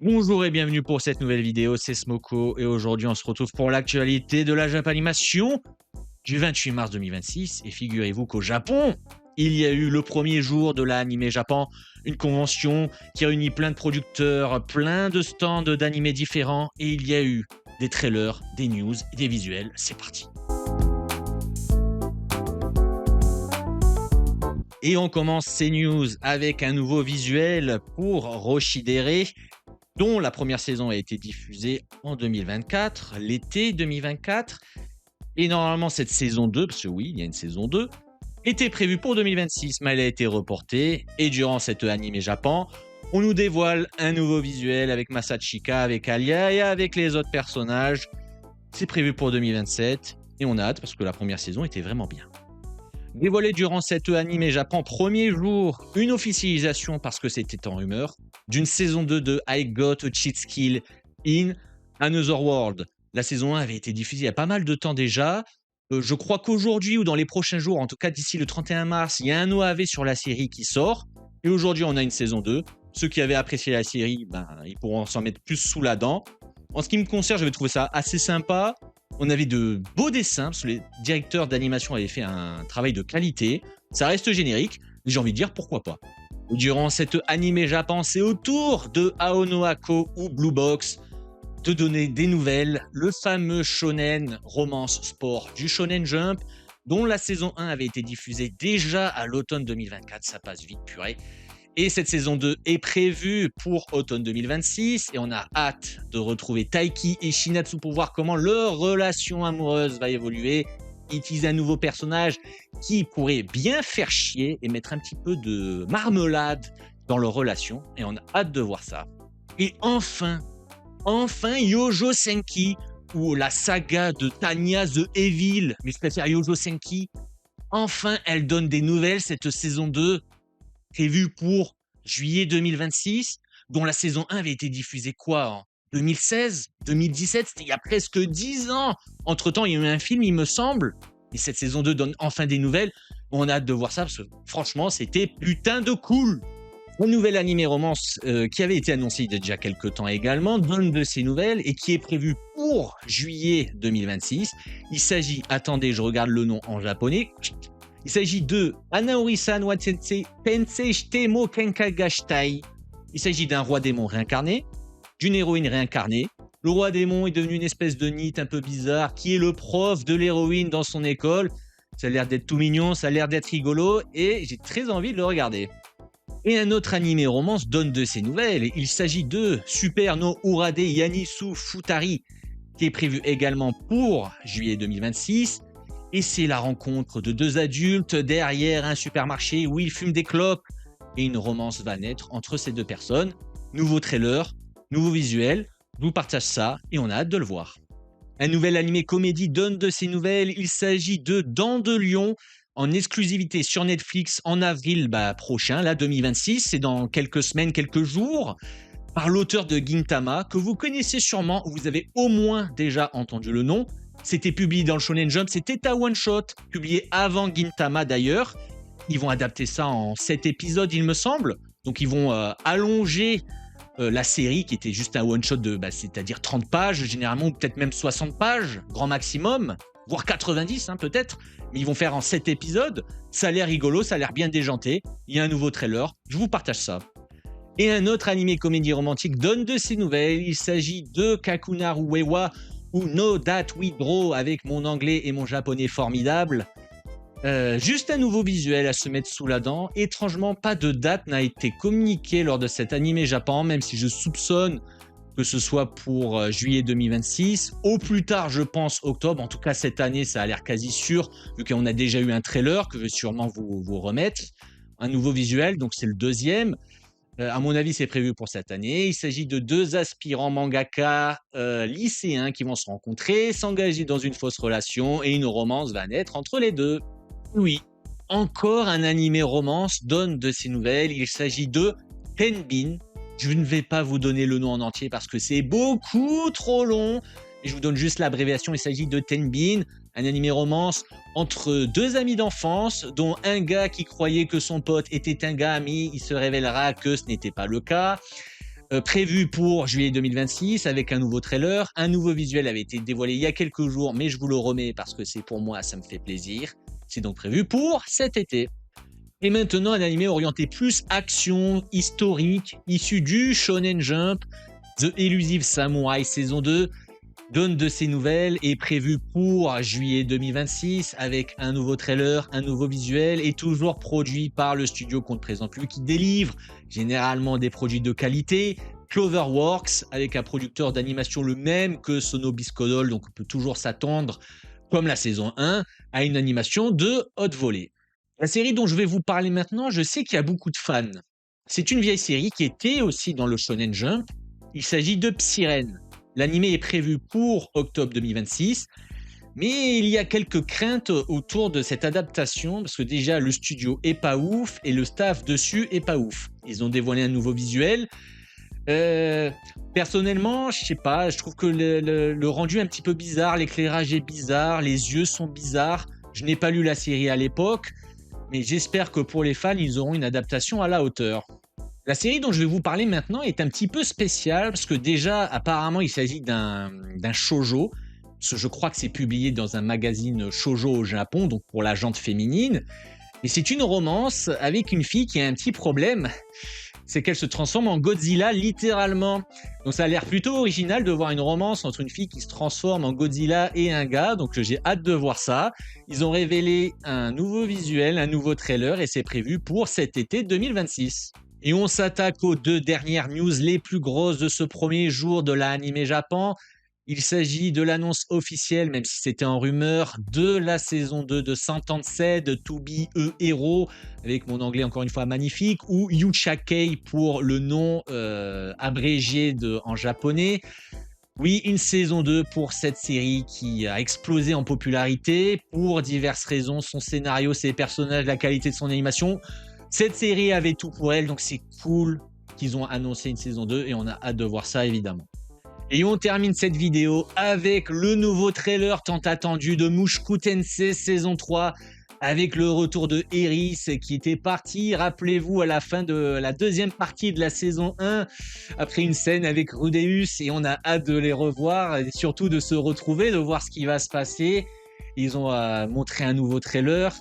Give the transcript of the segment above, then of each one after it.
Bonjour et bienvenue pour cette nouvelle vidéo, c'est Smoko et aujourd'hui on se retrouve pour l'actualité de la Japanimation du 28 mars 2026 et figurez-vous qu'au Japon, il y a eu le premier jour de l'Anime Japan, une convention qui réunit plein de producteurs, plein de stands d'animés différents et il y a eu des trailers, des news, des visuels, c'est parti. Et on commence ces news avec un nouveau visuel pour Roshidere, dont la première saison a été diffusée en 2024, l'été 2024. Et normalement, cette saison 2, parce que oui, il y a une saison 2, était prévue pour 2026, mais elle a été reportée. Et durant cette anime Japan, on nous dévoile un nouveau visuel avec Masachika, avec Alia et avec les autres personnages. C'est prévu pour 2027 et on a hâte parce que la première saison était vraiment bien. Dévoilé durant cette anime Japan, premier jour, une officialisation parce que c'était en rumeur, d'une saison 2 de I Got a Cheat Skill in Another World. La saison 1 avait été diffusée il y a pas mal de temps déjà. Je crois qu'aujourd'hui ou dans les prochains jours, en tout cas d'ici le 31 mars, il y a un OAV sur la série qui sort. Et aujourd'hui, on a une saison 2. Ceux qui avaient apprécié la série, ils pourront s'en mettre plus sous la dent. En ce qui me concerne, j'avais trouvé ça assez sympa. On avait de beaux dessins, parce que les directeurs d'animation avaient fait un travail de qualité. Ça reste générique, mais j'ai envie de dire pourquoi pas. Durant cette anime Japan, c'est au tour de Aonohako ou Blue Box de donner des nouvelles. Le fameux shonen romance sport du Shonen Jump, dont la saison 1 avait été diffusée déjà à l'automne 2024. Ça passe vite, purée. Et cette saison 2 est prévue pour automne 2026 et on a hâte de retrouver Taiki et Shinatsu pour voir comment leur relation amoureuse va évoluer. Ils utilisent un nouveau personnage qui pourrait bien faire chier et mettre un petit peu de marmelade dans leur relation et on a hâte de voir ça. Et enfin Yojo Senki ou la saga de Tanya the Evil, mais je préfère Yojo Senki. Enfin, elle donne des nouvelles cette saison 2 prévue pour juillet 2026, dont la saison 1 avait été diffusée en 2016, 2017, c'était il y a presque 10 ans. Entre-temps, il y a eu un film, il me semble, et cette saison 2 donne enfin des nouvelles. On a hâte de voir ça, parce que franchement, c'était putain de cool. Une nouvelle anime romance qui avait été annoncée il y a déjà quelques temps également, donne de ces nouvelles, et qui est prévue pour juillet 2026. Il s'agit, attendez, je regarde le nom en japonais, il s'agit de Anaori-san wa Tensei shite mo kenka ga shitai. Il s'agit d'un roi démon réincarné, d'une héroïne réincarnée. Le roi démon est devenu une espèce de nid un peu bizarre qui est le prof de l'héroïne dans son école. Ça a l'air d'être tout mignon, ça a l'air d'être rigolo et j'ai très envie de le regarder. Et un autre animé romance donne de ses nouvelles. Il s'agit de Super no Urade Yanisu Futari qui est prévu également pour juillet 2026. Et c'est la rencontre de deux adultes derrière un supermarché où ils fument des clopes. Et une romance va naître entre ces deux personnes. Nouveau trailer, nouveau visuel. Je vous partage ça et on a hâte de le voir. Un nouvel animé comédie donne de ses nouvelles. Il s'agit de Dents de Lion en exclusivité sur Netflix en avril prochain, là 2026. C'est dans quelques semaines, quelques jours. Par l'auteur de Gintama, que vous connaissez sûrement, vous avez au moins déjà entendu le nom. C'était publié dans le Shonen Jump, c'était un one-shot, publié avant Gintama d'ailleurs. Ils vont adapter ça en 7 épisodes, il me semble. Donc ils vont allonger la série qui était juste un one-shot de, c'est-à-dire 30 pages, généralement, ou peut-être même 60 pages, grand maximum, voire 90 peut-être. Mais ils vont faire en 7 épisodes. Ça a l'air rigolo, ça a l'air bien déjanté. Il y a un nouveau trailer, je vous partage ça. Et un autre animé comédie romantique donne de ses nouvelles. Il s'agit de Kakunaru Wewa ou No That We Draw avec mon anglais et mon japonais formidable. Juste un nouveau visuel à se mettre sous la dent. Étrangement, pas de date n'a été communiquée lors de cet animé Japan, même si je soupçonne que ce soit pour juillet 2026. Au plus tard, je pense octobre. En tout cas, cette année, ça a l'air quasi sûr, vu qu'on a déjà eu un trailer que je vais sûrement vous remettre. Un nouveau visuel, donc c'est le deuxième. À mon avis, c'est prévu pour cette année. Il s'agit de deux aspirants mangaka lycéens qui vont se rencontrer, s'engager dans une fausse relation et une romance va naître entre les deux. Oui, encore un animé romance donne de ses nouvelles. Il s'agit de Tenbin. Je ne vais pas vous donner le nom en entier parce que c'est beaucoup trop long. Et je vous donne juste l'abréviation. Il s'agit de Tenbin, un animé romance entre deux amis d'enfance, dont un gars qui croyait que son pote était un gars ami, il se révélera que ce n'était pas le cas. prévu pour juillet 2026 avec un nouveau trailer. Un nouveau visuel avait été dévoilé il y a quelques jours, mais je vous le remets parce que c'est pour moi, ça me fait plaisir. C'est donc prévu pour cet été. Et maintenant, un animé orienté plus action, historique, issu du Shonen Jump. The Elusive Samurai saison 2 donne de ses nouvelles, est prévu pour juillet 2026 avec un nouveau trailer, un nouveau visuel et toujours produit par le studio qu'on ne présente plus qui délivre généralement des produits de qualité. Cloverworks avec un producteur d'animation le même que Sono Biscodol, donc on peut toujours s'attendre, comme la saison 1, à une animation de haute volée. La série dont je vais vous parler maintenant, je sais qu'il y a beaucoup de fans. C'est une vieille série qui était aussi dans le Shonen Jump. Il s'agit de Psyren. L'animé est prévu pour octobre 2026, mais il y a quelques craintes autour de cette adaptation, parce que déjà le studio est pas ouf et le staff dessus est pas ouf. Ils ont dévoilé un nouveau visuel. Personnellement, je sais pas, je trouve que le rendu est un petit peu bizarre, l'éclairage est bizarre, les yeux sont bizarres. Je n'ai pas lu la série à l'époque, mais j'espère que pour les fans, ils auront une adaptation à la hauteur. La série dont je vais vous parler maintenant est un petit peu spéciale parce que déjà, apparemment, il s'agit d'un shoujo. Parce que je crois que c'est publié dans un magazine shoujo au Japon, donc pour la gente féminine. Et c'est une romance avec une fille qui a un petit problème. C'est qu'elle se transforme en Godzilla littéralement. Donc ça a l'air plutôt original de voir une romance entre une fille qui se transforme en Godzilla et un gars. Donc j'ai hâte de voir ça. Ils ont révélé un nouveau visuel, un nouveau trailer et c'est prévu pour cet été 2026. Et on s'attaque aux 2 dernières news les plus grosses de ce premier jour de l'anime Japon. Il s'agit de l'annonce officielle, même si c'était en rumeur, de la saison 2 de Sentai de To Be a Hero, avec mon anglais encore une fois magnifique, ou Yuchakei pour le nom abrégé en japonais. Oui, une saison 2 pour cette série qui a explosé en popularité pour diverses raisons, son scénario, ses personnages, la qualité de son animation. Cette série avait tout pour elle, donc c'est cool qu'ils ont annoncé une saison 2 et on a hâte de voir ça évidemment. Et on termine cette vidéo avec le nouveau trailer tant attendu de Mushoku Tensei saison 3 avec le retour de Eris qui était parti, rappelez-vous, à la fin de la deuxième partie de la saison 1 après une scène avec Rudeus et on a hâte de les revoir et surtout de se retrouver, de voir ce qui va se passer. Ils ont montré un nouveau trailer.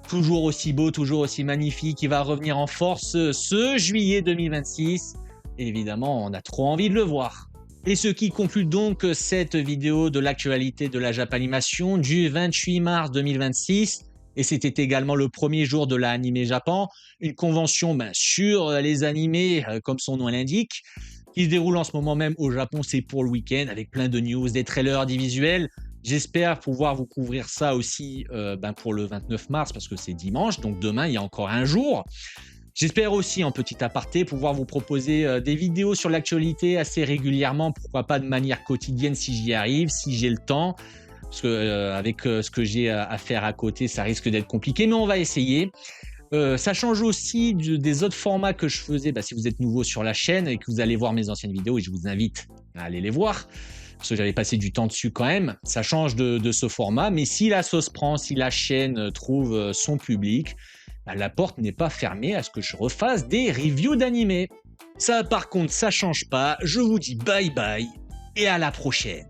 Toujours aussi beau, toujours aussi magnifique, il va revenir en force ce juillet 2026. Et évidemment, on a trop envie de le voir. Et ce qui conclut donc cette vidéo de l'actualité de la Japanimation du 28 mars 2026. Et c'était également le premier jour de la Anime Japan, une convention sur les animés, comme son nom l'indique, qui se déroule en ce moment même au Japon, c'est pour le week-end, avec plein de news, des trailers, des visuels. J'espère pouvoir vous couvrir ça aussi pour le 29 mars, parce que c'est dimanche, donc demain, il y a encore un jour. J'espère aussi, en petit aparté, pouvoir vous proposer des vidéos sur l'actualité assez régulièrement, pourquoi pas de manière quotidienne si j'y arrive, si j'ai le temps, parce que avec ce que j'ai à faire à côté, ça risque d'être compliqué, mais on va essayer. Ça change aussi des autres formats que je faisais, si vous êtes nouveau sur la chaîne et que vous allez voir mes anciennes vidéos, et je vous invite à aller les voir, parce que j'avais passé du temps dessus quand même. Ça change de ce format, mais si la sauce prend, si la chaîne trouve son public, la porte n'est pas fermée à ce que je refasse des reviews d'animés. Ça, par contre, ça change pas. Je vous dis bye bye et à la prochaine.